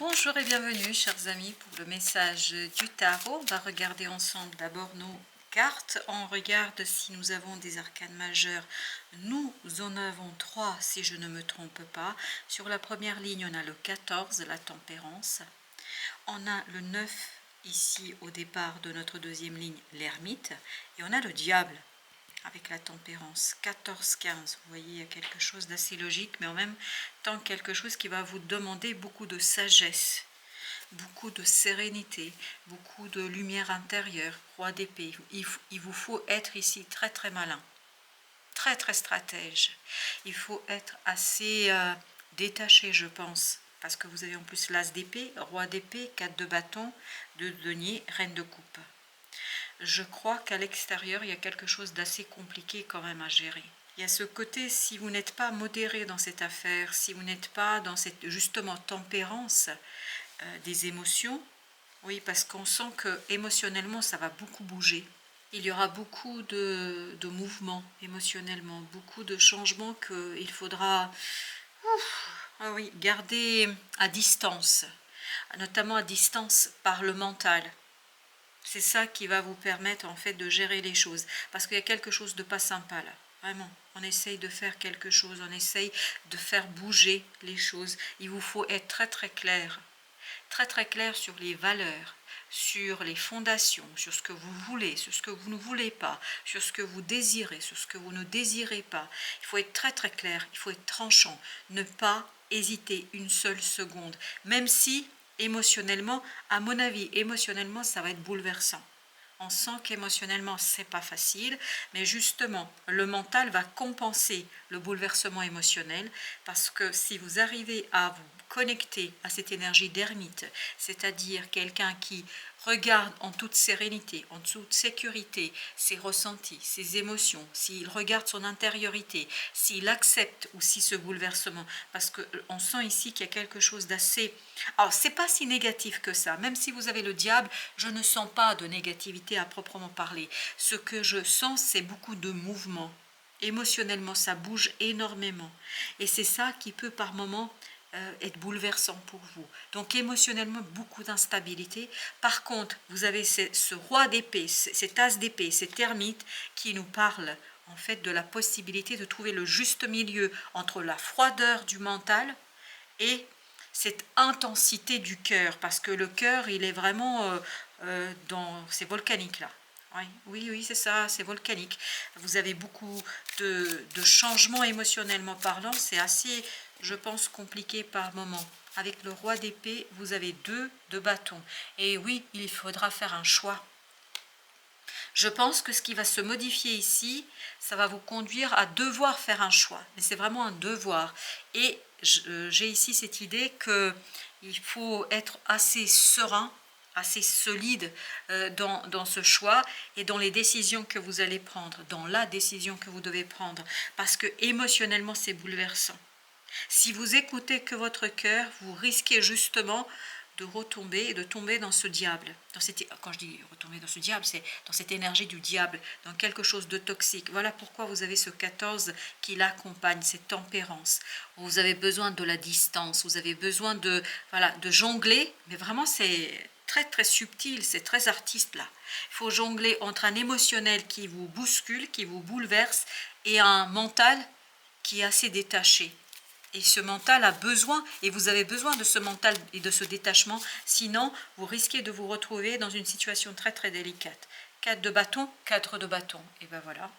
Bonjour et bienvenue chers amis pour le message du tarot. On va regarder ensemble d'abord nos cartes. On regarde si nous avons des arcanes majeures. Nous en avons trois si je ne me trompe pas. Sur la première ligne on a le 14, la tempérance. On a le 9 ici au départ de notre deuxième ligne, l'ermite. Et on a le diable avec la tempérance, 14-15, vous voyez, il y a quelque chose d'assez logique, mais en même temps quelque chose qui va vous demander beaucoup de sagesse, beaucoup de sérénité, beaucoup de lumière intérieure, roi d'épée. Il vous faut être ici très très malin, très très stratège. Il faut être assez détaché, je pense, parce que vous avez en plus l'as d'épée, roi d'épée, 4 de bâton, 2 de denier, reine de coupe. Je crois qu'à l'extérieur, il y a quelque chose d'assez compliqué quand même à gérer. Il y a ce côté, si vous n'êtes pas modéré dans cette affaire, si vous n'êtes pas dans cette justement tempérance des émotions, oui, parce qu'on sent que émotionnellement, ça va beaucoup bouger. Il y aura beaucoup de mouvements émotionnellement, beaucoup de changements qu'il faudra ah oui, garder à distance, notamment à distance par le mental. C'est ça qui va vous permettre en fait de gérer les choses. Parce qu'il y a quelque chose de pas sympa là. Vraiment, on essaye de faire quelque chose, on essaye de faire bouger les choses. Il vous faut être très très clair sur les valeurs, sur les fondations, sur ce que vous voulez, sur ce que vous ne voulez pas, sur ce que vous désirez, sur ce que vous ne désirez pas. Il faut être très clair, il faut être tranchant, ne pas hésiter une seule seconde, même si émotionnellement, à mon avis, émotionnellement, ça va être bouleversant. On sent qu'émotionnellement, c'est pas facile, mais justement, le mental va compenser le bouleversement émotionnel parce que si vous arrivez à vous connecter à cette énergie d'ermite, c'est-à-dire quelqu'un qui regarde en toute sérénité, en toute sécurité ses ressentis, ses émotions, s'il regarde son intériorité, s'il accepte aussi ce bouleversement, parce qu'on sent ici qu'il y a quelque chose d'assez... Alors, c'est pas si négatif que ça, même si vous avez le diable, je ne sens pas de négativité à proprement parler. Ce que je sens, c'est beaucoup de mouvement. Émotionnellement, ça bouge énormément. Et c'est ça qui peut par moments être bouleversant pour vous. Donc émotionnellement, beaucoup d'instabilité. Par contre, vous avez ce roi d'épée, cet as d'épée, cet ermite qui nous parle en fait de la possibilité de trouver le juste milieu entre la froideur du mental et cette intensité du cœur, parce que le cœur, il est vraiment c'est volcanique là. Oui, c'est ça, c'est volcanique. Vous avez beaucoup de changements émotionnellement parlant, c'est assez, je pense, compliqué par moment. Avec le roi d'épée, vous avez 2 de bâton. Et oui, il faudra faire un choix. Je pense que ce qui va se modifier ici, ça va vous conduire à devoir faire un choix. Mais c'est vraiment un devoir. Et j'ai ici cette idée qu'il faut être assez serein, assez solide dans ce choix et dans les décisions que vous allez prendre, dans la décision que vous devez prendre. Parce que émotionnellement, c'est bouleversant. Si vous écoutez que votre cœur, vous risquez justement de retomber et de tomber dans ce diable. Quand je dis retomber dans ce diable, c'est dans cette énergie du diable, dans quelque chose de toxique. Voilà pourquoi vous avez ce 14 qui l'accompagne, cette tempérance. Vous avez besoin de la distance, vous avez besoin de jongler, mais vraiment c'est très très subtil, c'est très artiste là. Il faut jongler entre un émotionnel qui vous bouscule, qui vous bouleverse, et un mental qui est assez détaché. Et ce mental a besoin, et vous avez besoin de ce mental et de ce détachement, sinon vous risquez de vous retrouver dans une situation très très délicate. 4 de bâton, 4 de bâton, et ben voilà.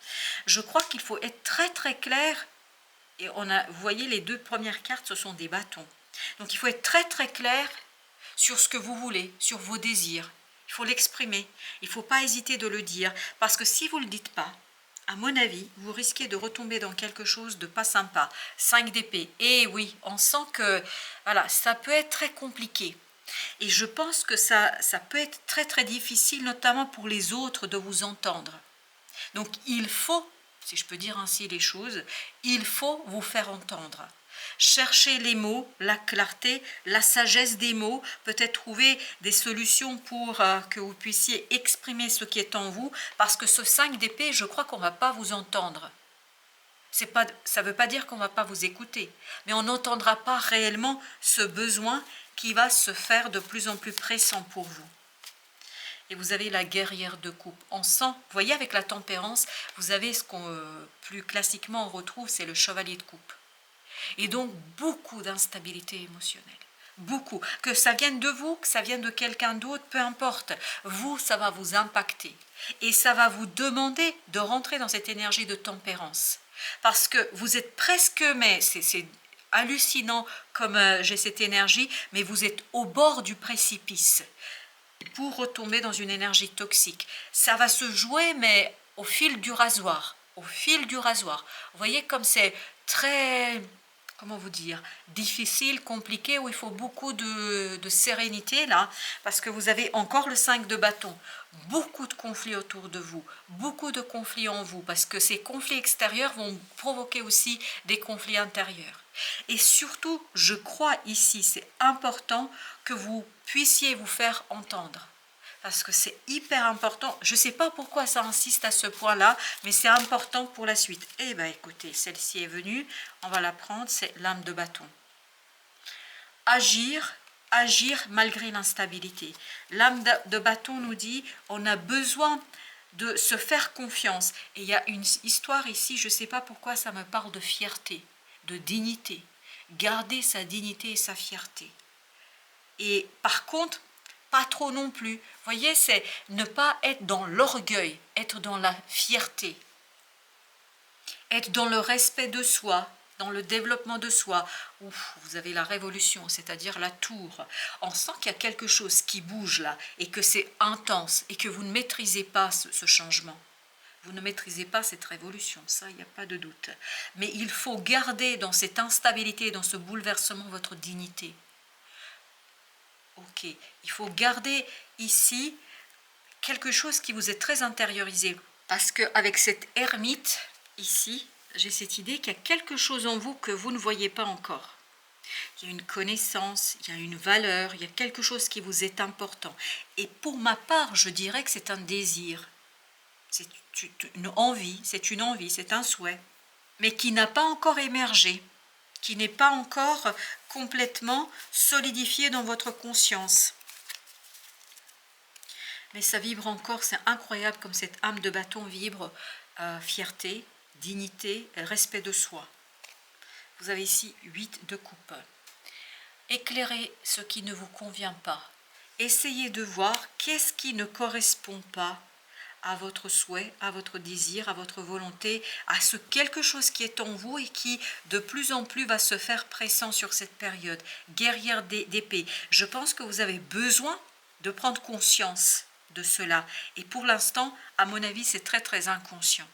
Je crois qu'il faut être très très clair, et vous voyez les 2 premières cartes, ce sont des bâtons. Donc il faut être très très clair sur ce que vous voulez, sur vos désirs. Il faut l'exprimer, il ne faut pas hésiter de le dire, parce que si vous ne le dites pas, à mon avis, vous risquez de retomber dans quelque chose de pas sympa. 5 d'épée. Et oui, on sent que voilà, ça peut être très compliqué. Et je pense que ça peut être très très difficile, notamment pour les autres, de vous entendre. Donc il faut, si je peux dire ainsi les choses, il faut vous faire entendre. Cherchez les mots, la clarté, la sagesse des mots, peut-être trouver des solutions pour que vous puissiez exprimer ce qui est en vous, parce que ce 5 d'épée, je crois qu'on ne va pas vous entendre. Ça ne veut pas dire qu'on ne va pas vous écouter, mais on n'entendra pas réellement ce besoin qui va se faire de plus en plus pressant pour vous. Et vous avez la guerrière de coupe. On sent, vous voyez avec la tempérance, vous avez ce qu'on plus classiquement on retrouve, c'est le chevalier de coupe. Et donc beaucoup d'instabilité émotionnelle. Beaucoup. Que ça vienne de vous, que ça vienne de quelqu'un d'autre, peu importe. Vous, ça va vous impacter. Et ça va vous demander de rentrer dans cette énergie de tempérance. Parce que vous êtes presque, mais c'est hallucinant comme j'ai cette énergie, mais vous êtes au bord du précipice pour retomber dans une énergie toxique. Ça va se jouer, mais au fil du rasoir. Au fil du rasoir. Vous voyez comme c'est très, comment vous dire, difficile, compliqué, où il faut beaucoup de sérénité là, parce que vous avez encore le 5 de bâton. Beaucoup de conflits autour de vous, beaucoup de conflits en vous, parce que ces conflits extérieurs vont provoquer aussi des conflits intérieurs. Et surtout, je crois ici, c'est important que vous puissiez vous faire entendre. Parce que c'est hyper important. Je ne sais pas pourquoi ça insiste à ce point-là, mais c'est important pour la suite. Eh bien, écoutez, celle-ci est venue. On va la prendre, c'est l'âme de bâton. Agir malgré l'instabilité. L'âme de bâton nous dit, on a besoin de se faire confiance. Et il y a une histoire ici, je ne sais pas pourquoi ça me parle de fierté, de dignité. Garder sa dignité et sa fierté. Et par contre, pas trop non plus. Vous voyez, c'est ne pas être dans l'orgueil, être dans la fierté. Être dans le respect de soi, dans le développement de soi. Ouf, vous avez la révolution, c'est-à-dire la tour. On sent qu'il y a quelque chose qui bouge là, et que c'est intense, et que vous ne maîtrisez pas ce changement. Vous ne maîtrisez pas cette révolution, ça, il n'y a pas de doute. Mais il faut garder dans cette instabilité, dans ce bouleversement, votre dignité. Ok, il faut garder ici quelque chose qui vous est très intériorisé. Parce qu'avec cette ermite, ici, j'ai cette idée qu'il y a quelque chose en vous que vous ne voyez pas encore. Il y a une connaissance, il y a une valeur, il y a quelque chose qui vous est important. Et pour ma part, je dirais que c'est un désir. C'est une envie, c'est un souhait. Mais qui n'a pas encore émergé, qui n'est pas encore complètement solidifié dans votre conscience. Mais ça vibre encore, c'est incroyable comme cette âme de bâton vibre, fierté, dignité, respect de soi. Vous avez ici 8 de coupe. Éclairez ce qui ne vous convient pas. Essayez de voir qu'est-ce qui ne correspond pas à votre souhait, à votre désir, à votre volonté, à ce quelque chose qui est en vous et qui de plus en plus va se faire pressant sur cette période. Guerrière d'épée. Je pense que vous avez besoin de prendre conscience de cela. Et pour l'instant, à mon avis, c'est très très inconscient.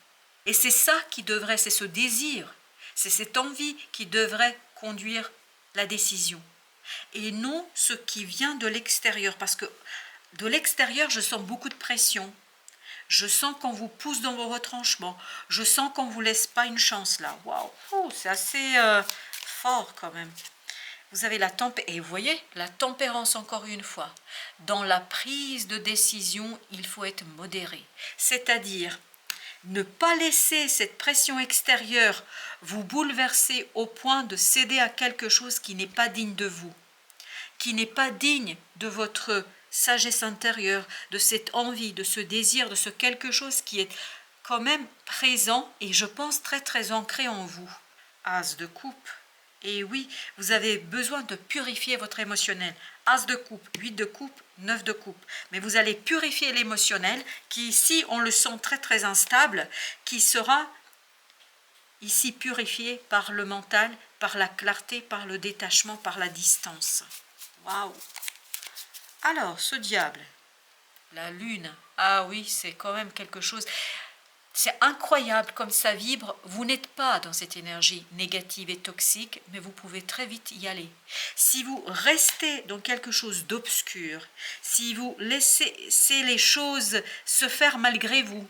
Et c'est ça qui devrait, c'est ce désir, c'est cette envie qui devrait conduire la décision. Et non ce qui vient de l'extérieur. Parce que de l'extérieur, je sens beaucoup de pression. Je sens qu'on vous pousse dans vos retranchements. Je sens qu'on ne vous laisse pas une chance là. Waouh, c'est assez fort quand même. Vous avez la tempérance. Et vous voyez, la tempérance encore une fois. Dans la prise de décision, il faut être modéré. C'est-à-dire ne pas laisser cette pression extérieure vous bouleverser au point de céder à quelque chose qui n'est pas digne de vous. Qui n'est pas digne de votre sagesse intérieure, de cette envie, de ce désir, de ce quelque chose qui est quand même présent et je pense très très ancré en vous. As de coupe. Et oui, vous avez besoin de purifier votre émotionnel. As de coupe, 8 de coupe, 9 de coupe. Mais vous allez purifier l'émotionnel qui ici, on le sent très très instable, qui sera ici purifié par le mental, par la clarté, par le détachement, par la distance. Waouh! Alors, ce diable, la lune, ah oui, c'est quand même quelque chose, c'est incroyable comme ça vibre, vous n'êtes pas dans cette énergie négative et toxique, mais vous pouvez très vite y aller. Si vous restez dans quelque chose d'obscur, si vous laissez les choses se faire malgré vous,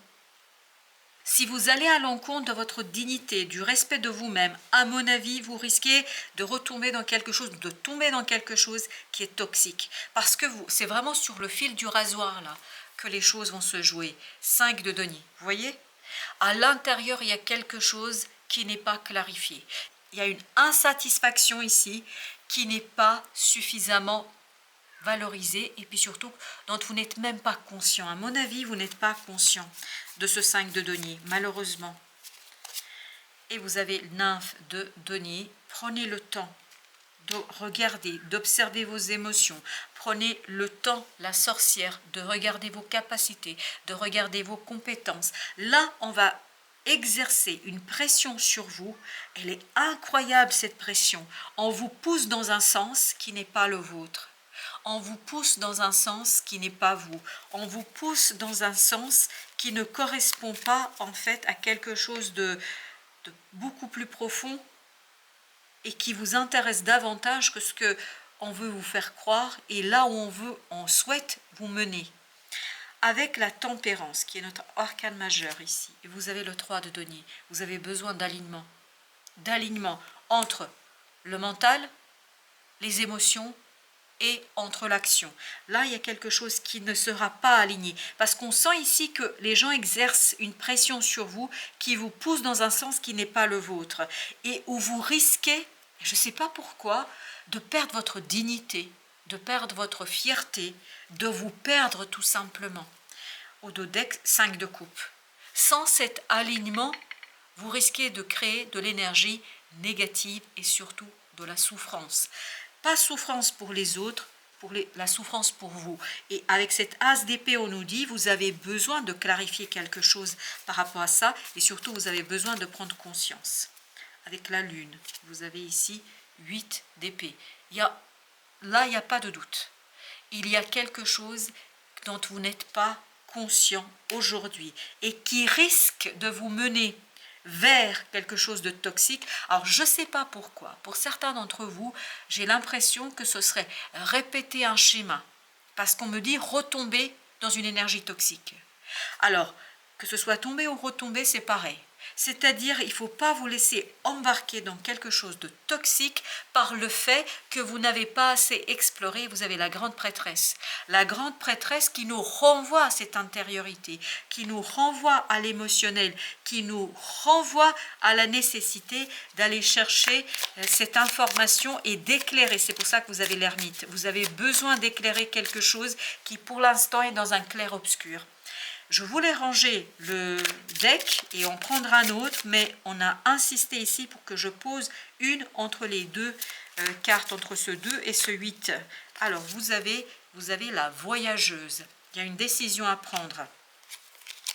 si vous allez à l'encontre de votre dignité, du respect de vous-même, à mon avis, vous risquez de retomber dans quelque chose, de tomber dans quelque chose qui est toxique. Parce que c'est vraiment sur le fil du rasoir là que les choses vont se jouer. 5 de denier, vous voyez? À l'intérieur, il y a quelque chose qui n'est pas clarifié. Il y a une insatisfaction ici qui n'est pas suffisamment valorisé et puis surtout dont vous n'êtes même pas conscient. À mon avis, vous n'êtes pas conscient de ce 5 de denier, malheureusement. Et vous avez nymphe de denier. Prenez le temps de regarder, d'observer vos émotions. Prenez le temps, la sorcière, de regarder vos capacités, de regarder vos compétences. Là, on va exercer une pression sur vous. Elle est incroyable, cette pression. On vous pousse dans un sens qui n'est pas le vôtre. On vous pousse dans un sens qui n'est pas vous. On vous pousse dans un sens qui ne correspond pas en fait à quelque chose de beaucoup plus profond et qui vous intéresse davantage que ce que on veut vous faire croire et là où on souhaite vous mener. Avec la tempérance, qui est notre arcane majeur ici, et vous avez le 3 de denier, vous avez besoin d'alignement entre le mental, les émotions et entre l'action. Là, il y a quelque chose qui ne sera pas aligné, parce qu'on sent ici que les gens exercent une pression sur vous qui vous pousse dans un sens qui n'est pas le vôtre, et où vous risquez, je ne sais pas pourquoi, de perdre votre dignité, de perdre votre fierté, de vous perdre tout simplement. Au dodex, 5 de coupe. Sans cet alignement, vous risquez de créer de l'énergie négative et surtout de la souffrance. Pas souffrance pour les autres, la souffrance pour vous. Et avec cette as d'épée, on nous dit, vous avez besoin de clarifier quelque chose par rapport à ça, et surtout, vous avez besoin de prendre conscience. Avec la lune, vous avez ici 8 d'épée. Là, il n'y a pas de doute. Il y a quelque chose dont vous n'êtes pas conscient aujourd'hui et qui risque de vous mener vers quelque chose de toxique. Alors, je ne sais pas pourquoi. Pour certains d'entre vous, j'ai l'impression que ce serait répéter un schéma. Parce qu'on me dit retomber dans une énergie toxique. Alors, que ce soit tomber ou retomber, c'est pareil. C'est-à-dire, il ne faut pas vous laisser embarquer dans quelque chose de toxique par le fait que vous n'avez pas assez exploré. Vous avez la grande prêtresse. La grande prêtresse qui nous renvoie à cette intériorité, qui nous renvoie à l'émotionnel, qui nous renvoie à la nécessité d'aller chercher cette information et d'éclairer. C'est pour ça que vous avez l'ermite. Vous avez besoin d'éclairer quelque chose qui pour l'instant est dans un clair-obscur. Je voulais ranger le deck et en prendre un autre, mais on a insisté ici pour que je pose une entre les deux cartes, entre ce 2 et ce 8. Alors, vous avez la voyageuse. Il y a une décision à prendre.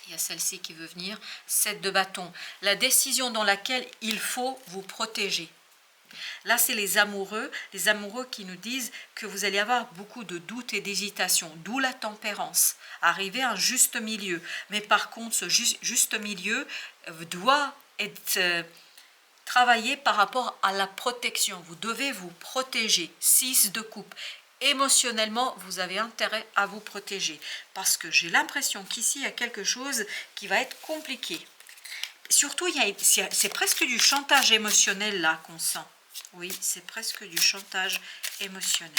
Il y a celle-ci qui veut venir, 7 de bâton. La décision dans laquelle il faut vous protéger. Là, c'est les amoureux qui nous disent que vous allez avoir beaucoup de doutes et d'hésitation, d'où la tempérance, arriver à un juste milieu. Mais par contre, ce juste milieu doit être travaillé par rapport à la protection. Vous devez vous protéger. 6 de coupe. Émotionnellement, vous avez intérêt à vous protéger. Parce que j'ai l'impression qu'ici, il y a quelque chose qui va être compliqué. Surtout, c'est presque du chantage émotionnel là qu'on sent. Oui, c'est presque du chantage émotionnel.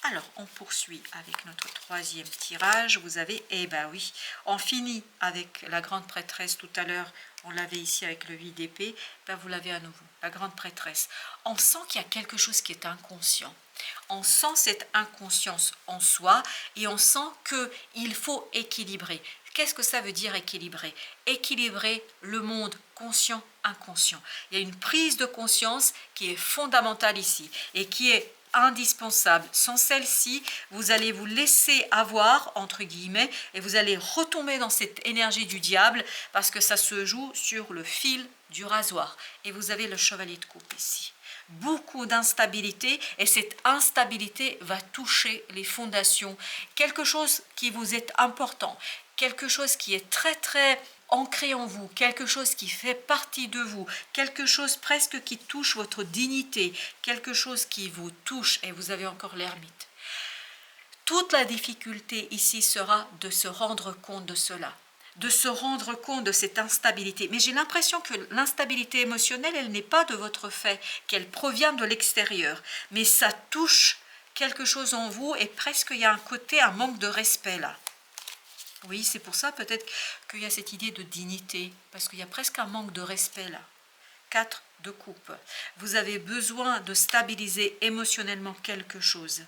Alors, on poursuit avec notre troisième tirage. Vous avez, eh ben oui, on finit avec la grande prêtresse tout à l'heure. On l'avait ici avec le 8 d'épée. Ben vous l'avez à nouveau, la grande prêtresse. On sent qu'il y a quelque chose qui est inconscient. On sent cette inconscience en soi et on sent qu'il faut équilibrer. Qu'est-ce que ça veut dire équilibrer? Équilibrer le monde conscient-inconscient. Il y a une prise de conscience qui est fondamentale ici et qui est indispensable. Sans celle-ci, vous allez vous laisser avoir, entre guillemets, et vous allez retomber dans cette énergie du diable parce que ça se joue sur le fil du rasoir. Et vous avez le chevalier de coupe ici. Beaucoup d'instabilité et cette instabilité va toucher les fondations. Quelque chose qui vous est important, quelque chose qui est très très ancré en vous, quelque chose qui fait partie de vous, quelque chose presque qui touche votre dignité, quelque chose qui vous touche et vous avez encore l'ermite. Toute la difficulté ici sera de se rendre compte de cela, de se rendre compte de cette instabilité. Mais j'ai l'impression que l'instabilité émotionnelle, elle n'est pas de votre fait, qu'elle provient de l'extérieur. Mais ça touche quelque chose en vous et presque il y a un côté, un manque de respect là. Oui, c'est pour ça peut-être qu'il y a cette idée de dignité, parce qu'il y a presque un manque de respect là. 4 de coupe. Vous avez besoin de stabiliser émotionnellement quelque chose.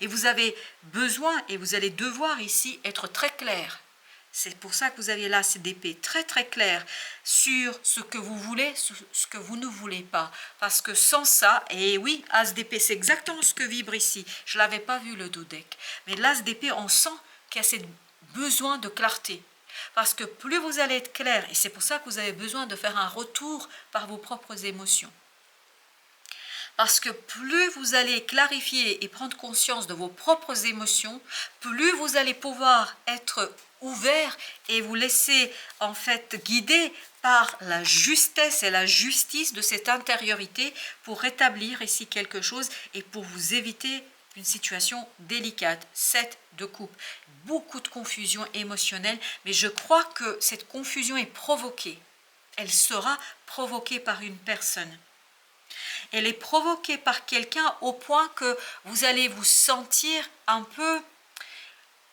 Et vous avez besoin, et vous allez devoir ici être très clair. C'est pour ça que vous avez là cette épée très très claire sur ce que vous voulez, ce que vous ne voulez pas. Parce que sans ça, et oui, As d'épée, c'est exactement ce que vibre ici. Je ne l'avais pas vu le dodeck. Mais l'As d'épée, on sent qu'il y a ce besoin de clarté. Parce que plus vous allez être clair, et c'est pour ça que vous avez besoin de faire un retour par vos propres émotions. Parce que plus vous allez clarifier et prendre conscience de vos propres émotions, plus vous allez pouvoir être ouvert et vous laisser en fait guider par la justesse et la justice de cette intériorité pour rétablir ici quelque chose et pour vous éviter une situation délicate. 7 de coupe. Beaucoup de confusion émotionnelle, mais je crois que cette confusion est provoquée. Elle sera provoquée par une personne. Elle est provoquée par quelqu'un au point que vous allez vous sentir un peu...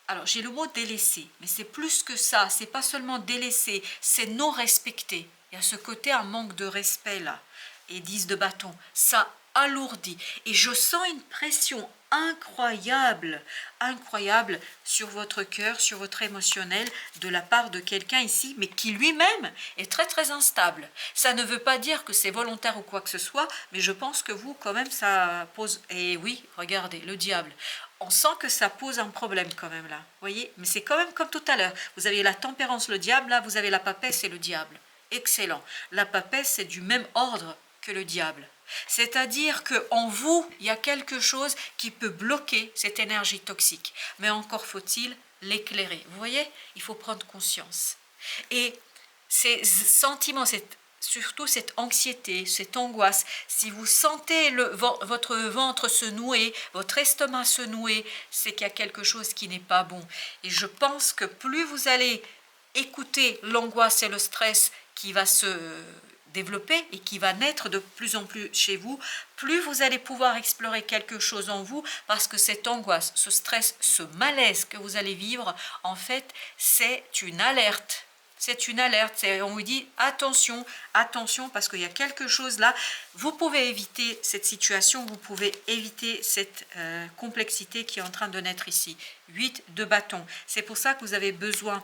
Alors, j'ai le mot délaissé, mais c'est plus que ça. C'est pas seulement délaissé, c'est non respecté. Il y a ce côté, un manque de respect là. Et 10 de bâton, ça alourdit. Et je sens une pression incroyable, incroyable sur votre cœur, sur votre émotionnel, de la part de quelqu'un ici, mais qui lui-même est très très instable. Ça ne veut pas dire que c'est volontaire ou quoi que ce soit, mais je pense que vous, quand même, ça pose... Et oui, regardez, le diable. On sent que ça pose un problème quand même là, vous voyez, mais c'est quand même comme tout à l'heure. Vous avez la tempérance, le diable, là vous avez la papesse et le diable. Excellent. La papesse, c'est du même ordre que le diable. C'est-à-dire qu'en vous, il y a quelque chose qui peut bloquer cette énergie toxique. Mais encore faut-il l'éclairer. Vous voyez, il faut prendre conscience. Et ces sentiments, surtout cette anxiété, cette angoisse, si vous sentez votre ventre se nouer, votre estomac se nouer, c'est qu'il y a quelque chose qui n'est pas bon. Et je pense que plus vous allez écouter l'angoisse et le stress qui va se développer et qui va naître de plus en plus chez vous, plus vous allez pouvoir explorer quelque chose en vous, parce que cette angoisse, ce stress, ce malaise que vous allez vivre, en fait, c'est une alerte. C'est une alerte, on vous dit attention, attention, parce qu'il y a quelque chose là. Vous pouvez éviter cette situation, vous pouvez éviter cette complexité qui est en train de naître ici. 8 de bâton, c'est pour ça que vous avez besoin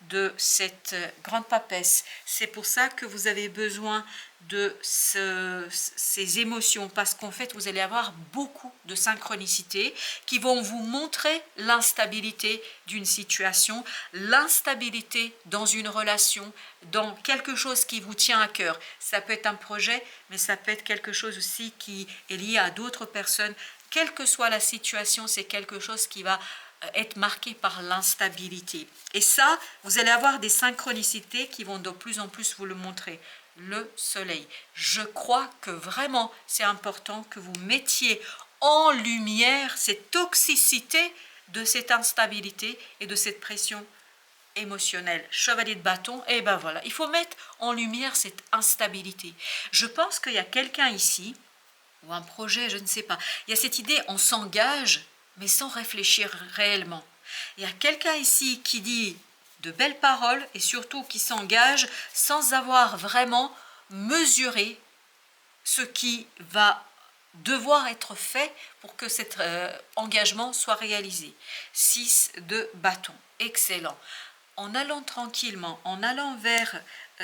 de cette grande papesse. C'est pour ça que vous avez besoin de ces émotions, parce qu'en fait vous allez avoir beaucoup de synchronicités qui vont vous montrer l'instabilité d'une situation, l'instabilité dans une relation, dans quelque chose qui vous tient à cœur. Ça peut être un projet, mais ça peut être quelque chose aussi qui est lié à d'autres personnes. Quelle que soit la situation, c'est quelque chose qui va être marqué par l'instabilité. Et ça, vous allez avoir des synchronicités qui vont de plus en plus vous le montrer. Le soleil. Je crois que vraiment, c'est important que vous mettiez en lumière cette toxicité de cette instabilité et de cette pression émotionnelle. Chevalier de bâton, et ben voilà, il faut mettre en lumière cette instabilité. Je pense qu'il y a quelqu'un ici, ou un projet, je ne sais pas. Il y a cette idée, on s'engage, mais sans réfléchir réellement. Il y a quelqu'un ici qui dit de belles paroles et surtout qui s'engage sans avoir vraiment mesuré ce qui va devoir être fait pour que cet engagement soit réalisé. 6 de bâton, excellent. En allant tranquillement, en allant vers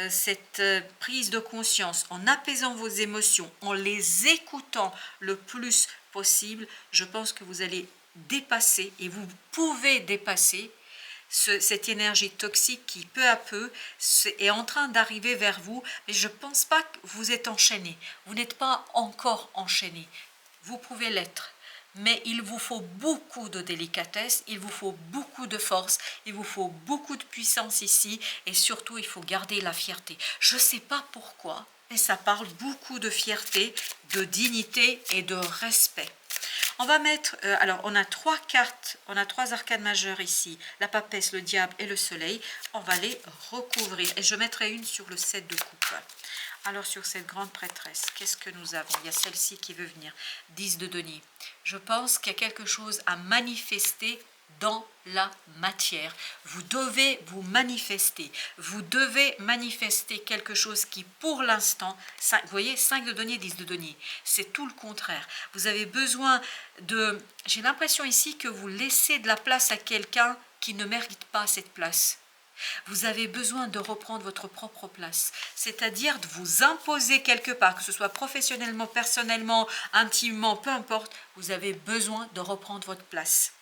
cette prise de conscience, en apaisant vos émotions, en les écoutant le plus possible, je pense que vous allez dépasser, et vous pouvez dépasser cette énergie toxique qui peu à peu est en train d'arriver vers vous, mais je ne pense pas que vous êtes enchaîné. Vous n'êtes pas encore enchaîné. Vous pouvez l'être. Mais il vous faut beaucoup de délicatesse, il vous faut beaucoup de force, il vous faut beaucoup de puissance ici, et surtout il faut garder la fierté. Je ne sais pas pourquoi, mais ça parle beaucoup de fierté, de dignité et de respect. On va mettre, alors on a 3 cartes, on a 3 arcanes majeures ici, la papesse, le diable et le soleil. On va les recouvrir et je mettrai une sur le 7 de coupe. Alors sur cette grande prêtresse, qu'est-ce que nous avons? Il y a celle-ci qui veut venir, 10 de denier. Je pense qu'il y a quelque chose à manifester dans la matière. Vous devez vous manifester. Vous devez manifester quelque chose qui, pour l'instant, vous voyez, 5 de denier, 10 de denier, c'est tout le contraire. Vous avez besoin de... J'ai l'impression ici que vous laissez de la place à quelqu'un qui ne mérite pas cette place. Vous avez besoin de reprendre votre propre place, c'est-à-dire de vous imposer quelque part, que ce soit professionnellement, personnellement, intimement, peu importe, vous avez besoin de reprendre votre place.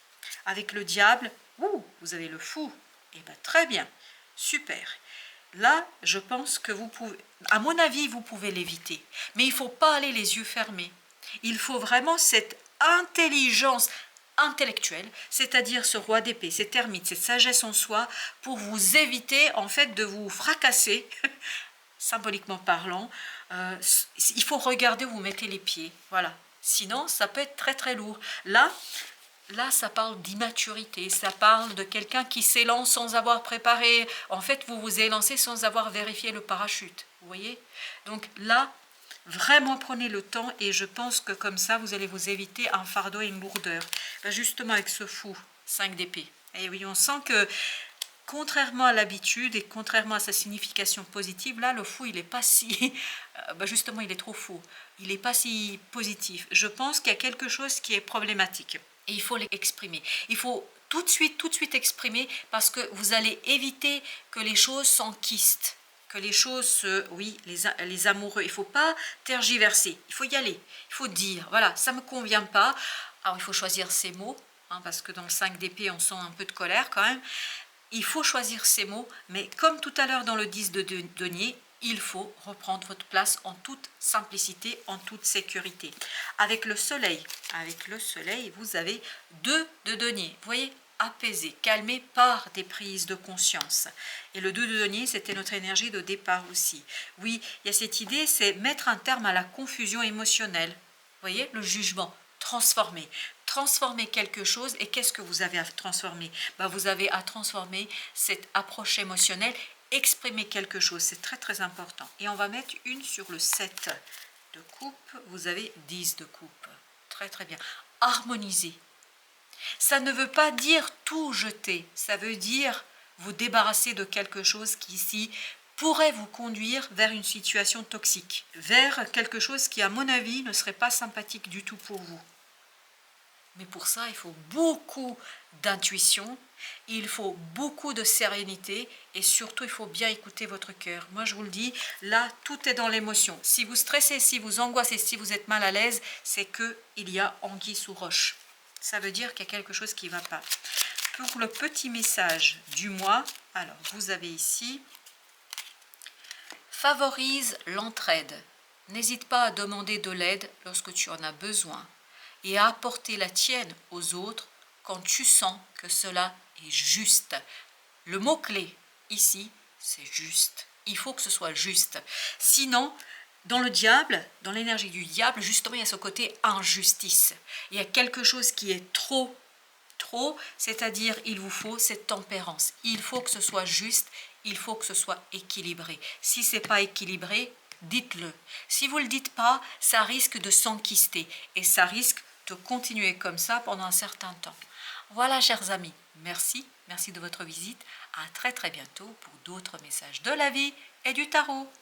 Avec le diable, vous avez le fou, et bien très bien, super. Là, je pense que vous pouvez, à mon avis, vous pouvez l'éviter, mais il ne faut pas aller les yeux fermés. Il faut vraiment cette intelligence intellectuelle, c'est-à-dire ce roi d'épée, cette ermite, cette sagesse en soi, pour vous éviter en fait de vous fracasser, symboliquement parlant. Il faut regarder où vous mettez les pieds, voilà. Sinon, ça peut être très très lourd. Là, ça parle d'immaturité, ça parle de quelqu'un qui s'élance sans avoir préparé. En fait, vous vous élancez sans avoir vérifié le parachute, vous voyez. Donc là, vraiment prenez le temps et je pense que comme ça, vous allez vous éviter un fardeau et une lourdeur. Ben justement avec ce fou, 5 d'épée. Et oui, on sent que contrairement à l'habitude et contrairement à sa signification positive, là, le fou, il n'est pas si... justement, il est trop fou. Il n'est pas si positif. Je pense qu'il y a quelque chose qui est problématique. Et il faut l'exprimer. Il faut tout de suite exprimer parce que vous allez éviter que les choses s'enquistent. Que les choses, oui, les amoureux, il ne faut pas tergiverser, il faut y aller, il faut dire, voilà, ça ne me convient pas. Alors, il faut choisir ses mots, hein, parce que dans le 5 d'épée, on sent un peu de colère quand même. Il faut choisir ses mots, mais comme tout à l'heure dans le 10 de denier, il faut reprendre votre place en toute simplicité, en toute sécurité. Avec le soleil, vous avez 2 de denier, vous voyez, apaisé, calmé par des prises de conscience. Et le 2 de denier, c'était notre énergie de départ aussi. Oui, il y a cette idée, c'est mettre un terme à la confusion émotionnelle. Vous voyez, le jugement, transformer quelque chose. Et qu'est-ce que vous avez à transformer? Vous avez à transformer cette approche émotionnelle, exprimer quelque chose, c'est très très important. Et on va mettre une sur le 7 de coupe, vous avez 10 de coupe. Très très bien. Harmoniser. Ça ne veut pas dire tout jeter, ça veut dire vous débarrasser de quelque chose qui ici pourrait vous conduire vers une situation toxique, vers quelque chose qui à mon avis ne serait pas sympathique du tout pour vous. Mais pour ça, il faut beaucoup d'intuition, il faut beaucoup de sérénité et surtout, il faut bien écouter votre cœur. Moi, je vous le dis, là, tout est dans l'émotion. Si vous stressez, si vous angoissez, si vous êtes mal à l'aise, c'est qu'il y a anguille sous roche. Ça veut dire qu'il y a quelque chose qui ne va pas. Pour le petit message du mois, alors vous avez ici, favorise l'entraide. N'hésite pas à demander de l'aide lorsque tu en as besoin et à apporter la tienne aux autres quand tu sens que cela est juste. Le mot-clé ici, c'est juste. Il faut que ce soit juste. Sinon, dans le diable, dans l'énergie du diable, justement, il y a ce côté injustice. Il y a quelque chose qui est trop, c'est-à-dire il vous faut cette tempérance. Il faut que ce soit juste, il faut que ce soit équilibré. Si ce n'est pas équilibré, dites-le. Si vous ne le dites pas, ça risque de s'enquister et ça risque de continuer comme ça pendant un certain temps. Voilà, chers amis, merci de votre visite. À très très bientôt pour d'autres messages de la vie et du tarot.